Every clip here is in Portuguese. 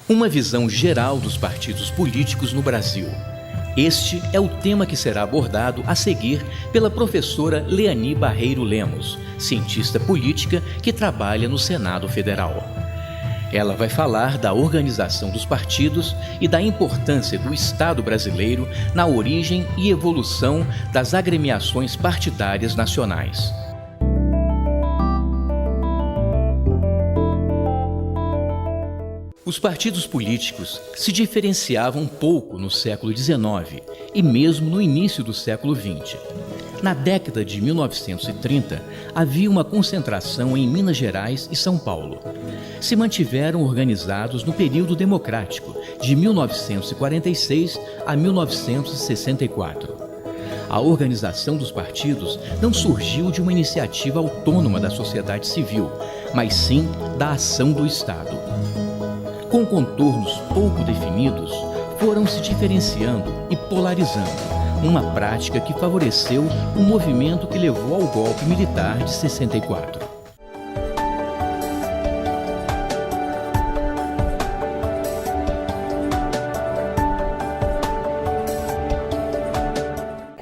Uma visão geral dos partidos políticos no Brasil. Este é o tema que será abordado a seguir pela professora Leani Barreiro Lemos, cientista política que trabalha no Senado Federal. Ela vai falar da organização dos partidos e da importância do Estado brasileiro na origem e evolução das agremiações partidárias nacionais. Os partidos políticos se diferenciavam pouco no século XIX e mesmo no início do século XX. Na década de 1930, havia uma concentração em Minas Gerais e São Paulo. Se mantiveram organizados no período democrático, de 1946 a 1964. A organização dos partidos não surgiu de uma iniciativa autônoma da sociedade civil, mas sim da ação do Estado. Com contornos pouco definidos, foram se diferenciando e polarizando, uma prática que favoreceu o movimento que levou ao golpe militar de 64.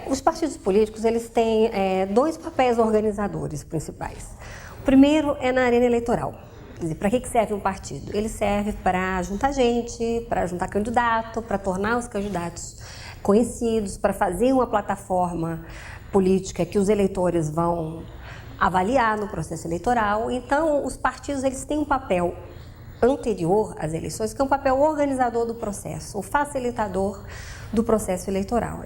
Os partidos políticos eles têm dois papéis organizadores principais. O primeiro é na arena eleitoral. Quer dizer, para que serve um partido? Ele serve para juntar gente, para juntar candidato, para tornar os candidatos conhecidos, para fazer uma plataforma política que os eleitores vão avaliar no processo eleitoral. Então, os partidos eles têm um papel anterior às eleições, que é um papel organizador do processo, o facilitador do processo eleitoral.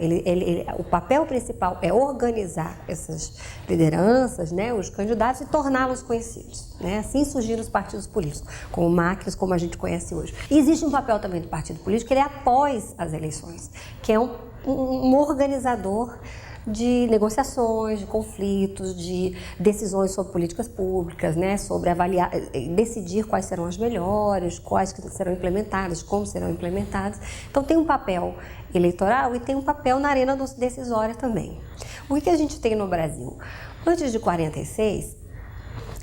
O papel principal é organizar essas lideranças, né, os candidatos, e torná-los conhecidos. Né? Assim surgiram os partidos políticos, como máquinas, como a gente conhece hoje. E existe um papel também do partido político, ele é após as eleições, que é um organizador de negociações, de conflitos, de decisões sobre políticas públicas, né, sobre avaliar, decidir quais serão as melhores, quais que serão implementadas, como serão implementadas. Então tem um papel eleitoral e tem um papel na arena decisória também. O que a gente tem no Brasil? Antes de 46,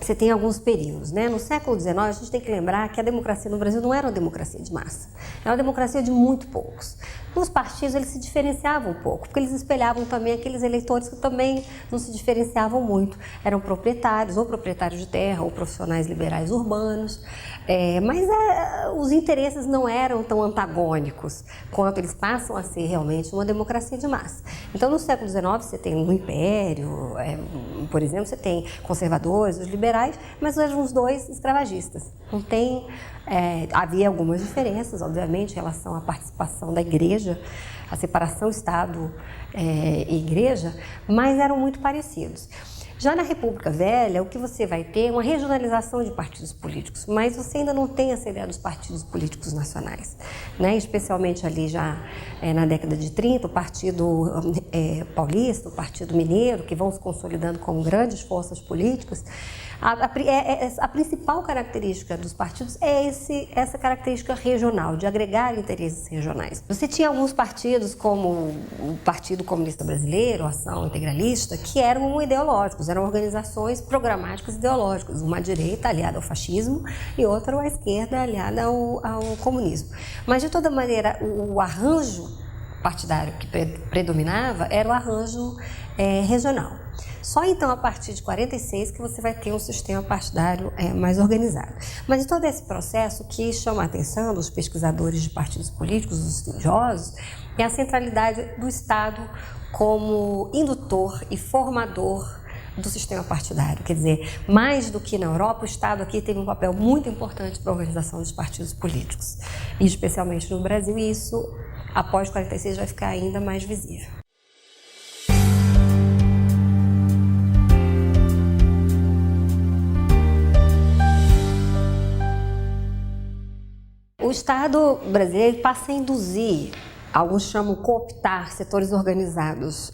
você tem alguns períodos, né? No século XIX, a gente tem que lembrar que a democracia no Brasil não era uma democracia de massa, era uma democracia de muito poucos. Os partidos eles se diferenciavam um pouco, porque eles espelhavam também aqueles eleitores que também não se diferenciavam muito. Eram proprietários, ou proprietários de terra, ou profissionais liberais urbanos, mas os interesses não eram tão antagônicos quanto eles passam a ser realmente uma democracia de massa. Então, no século XIX, você tem no Império, por exemplo, você tem conservadores, os liberais, mas eram os dois escravagistas. Não tem... havia algumas diferenças, obviamente, em relação à participação da igreja, a separação Estado e igreja, mas eram muito parecidos. Já na República Velha, o que você vai ter é uma regionalização de partidos políticos, mas você ainda não tem essa ideia dos partidos políticos nacionais, né? Especialmente ali já na década de 30, o Partido Paulista, o Partido Mineiro, que vão se consolidando como grandes forças políticas. A principal característica dos partidos é essa característica regional, de agregar interesses regionais. Você tinha alguns partidos, como o Partido Comunista Brasileiro, a Ação Integralista, que eram ideológicos, eram organizações programáticas ideológicas, uma direita aliada ao fascismo e outra à esquerda aliada ao comunismo. Mas, de toda maneira, o arranjo partidário que predominava era o arranjo regional. Só então, a partir de 46, que você vai ter um sistema partidário mais organizado. Mas, em todo esse processo, o que chama a atenção dos pesquisadores de partidos políticos, dos estudiosos, é a centralidade do Estado como indutor e formador do sistema partidário. Quer dizer, mais do que na Europa, o Estado aqui teve um papel muito importante para a organização dos partidos políticos, e especialmente no Brasil, e isso, após 46, vai ficar ainda mais visível. O Estado brasileiro passa a induzir, alguns chamam cooptar, setores organizados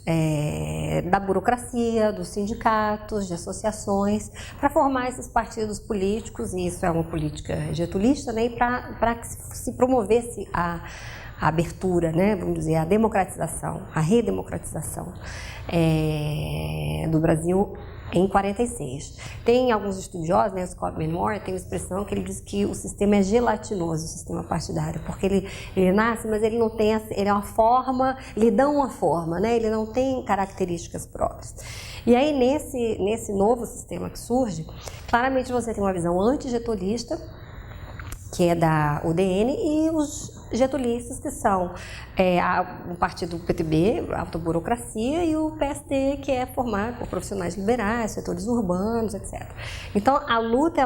da burocracia, dos sindicatos, de associações, para formar esses partidos políticos, e isso é uma política getulista, né, e para que se promovesse a abertura, né, vamos dizer, a democratização, a redemocratização do Brasil em 46. Tem alguns estudiosos, né, o Scott Benmore, tem uma expressão que ele diz que o sistema é gelatinoso, o sistema partidário, porque ele nasce, mas ele não tem, ele é uma forma, lhe dão uma forma, né, ele não tem características próprias. E aí, nesse novo sistema que surge, claramente você tem uma visão antigetulista, que é da UDN, e os getulistas, que são o partido PTB, a autoburocracia, e o PSD, que é formado por profissionais liberais, setores urbanos, etc. Então, a luta,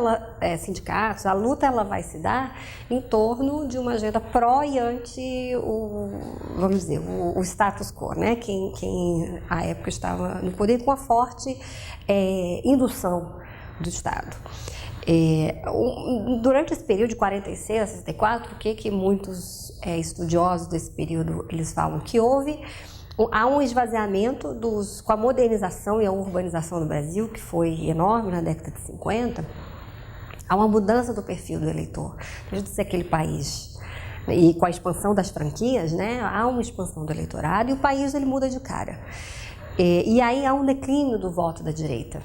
sindicatos, a luta ela vai se dar em torno de uma agenda pró e anti vamos dizer, o status quo, né? Quem à época estava no poder, com a forte indução do Estado. Durante esse período de 46 a 64, o que muitos estudiosos desse período eles falam que houve? Há um esvaziamento com a modernização e a urbanização do Brasil, que foi enorme na década de 50, há uma mudança do perfil do eleitor. Deixa de ser aquele país, e com a expansão das franquias, né, há uma expansão do eleitorado e o país ele muda de cara. E aí há um declínio do voto da direita,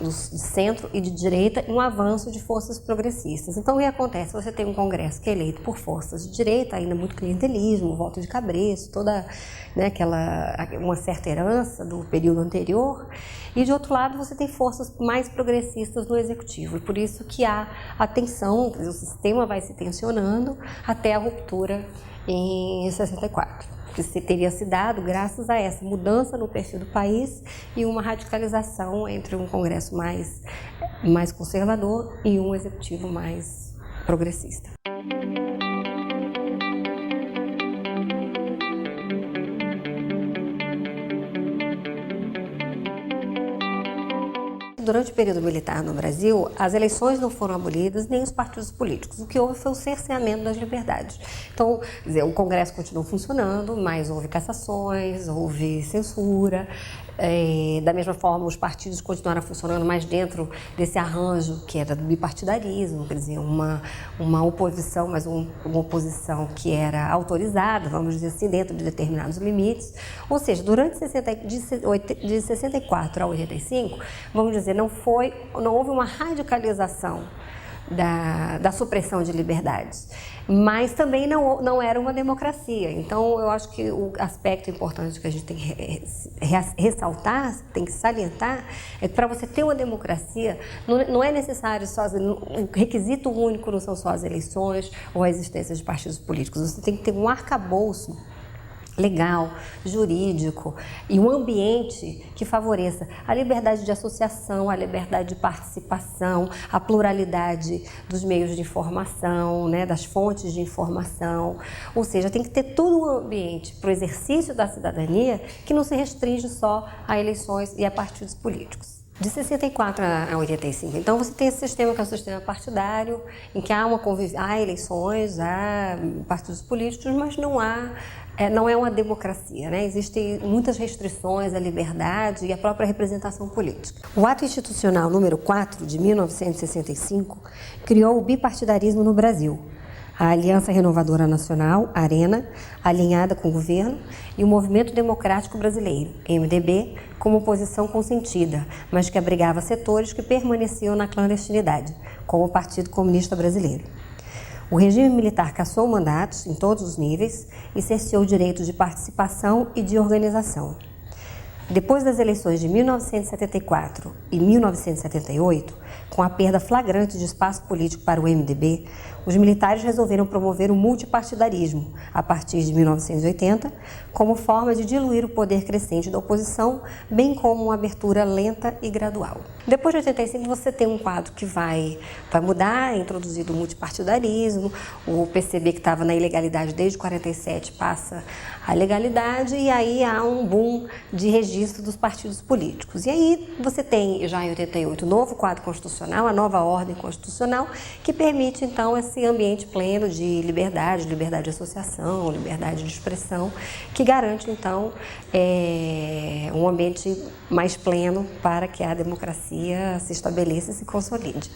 de centro e de direita, e um avanço de forças progressistas. Então, o que acontece? Você tem um Congresso que é eleito por forças de direita, ainda muito clientelismo, voto de cabresto, toda, né, uma certa herança do período anterior, e de outro lado você tem forças mais progressistas no executivo, e por isso que há a tensão, o sistema vai se tensionando até a ruptura em 64. Que teria se dado graças a essa mudança no perfil do país e uma radicalização entre um Congresso mais conservador e um executivo mais progressista. Durante o período militar no Brasil, as eleições não foram abolidas, nem os partidos políticos. O que houve foi o cerceamento das liberdades. Então, quer dizer, o Congresso continuou funcionando, mas houve cassações, houve censura. Da mesma forma, os partidos continuaram funcionando mais dentro desse arranjo que era do bipartidarismo, quer dizer, uma oposição, mas uma oposição que era autorizada, vamos dizer assim, dentro de determinados limites. Ou seja, durante de 64 a 85, vamos dizer, não houve uma radicalização da supressão de liberdades, mas também não era uma democracia. Então, eu acho que o aspecto importante que a gente tem que ressaltar, tem que salientar, é que para você ter uma democracia, não é necessário só, o requisito único não são só as eleições ou a existência de partidos políticos, você tem que ter um arcabouço legal, jurídico e um ambiente que favoreça a liberdade de associação, a liberdade de participação, a pluralidade dos meios de informação, né, das fontes de informação. Ou seja, tem que ter todo um ambiente para o exercício da cidadania que não se restringe só a eleições e a partidos políticos. De 64 a 85, então você tem esse sistema que é o sistema partidário, em que há eleições, há partidos políticos, mas não é uma democracia, né? Existem muitas restrições à liberdade e à própria representação política. O Ato Institucional número 4, de 1965, criou o bipartidarismo no Brasil. A Aliança Renovadora Nacional, ARENA, alinhada com o governo, e o Movimento Democrático Brasileiro, MDB, como oposição consentida, mas que abrigava setores que permaneciam na clandestinidade, como o Partido Comunista Brasileiro. O regime militar cassou mandatos em todos os níveis e cerceou direitos de participação e de organização. Depois das eleições de 1974 e 1978, com a perda flagrante de espaço político para o MDB, os militares resolveram promover o multipartidarismo, a partir de 1980, como forma de diluir o poder crescente da oposição, bem como uma abertura lenta e gradual. Depois de 85, você tem um quadro que vai mudar, é introduzido o multipartidarismo, o PCB, que estava na ilegalidade desde 47, passa à legalidade, e aí há um boom de registro dos partidos políticos. E aí você tem, já em 88, o novo quadro constitucional, a nova ordem constitucional, que permite, então, esse ambiente pleno de liberdade de associação, liberdade de expressão, que garante, então, um ambiente mais pleno para que a democracia se estabeleça e se consolide.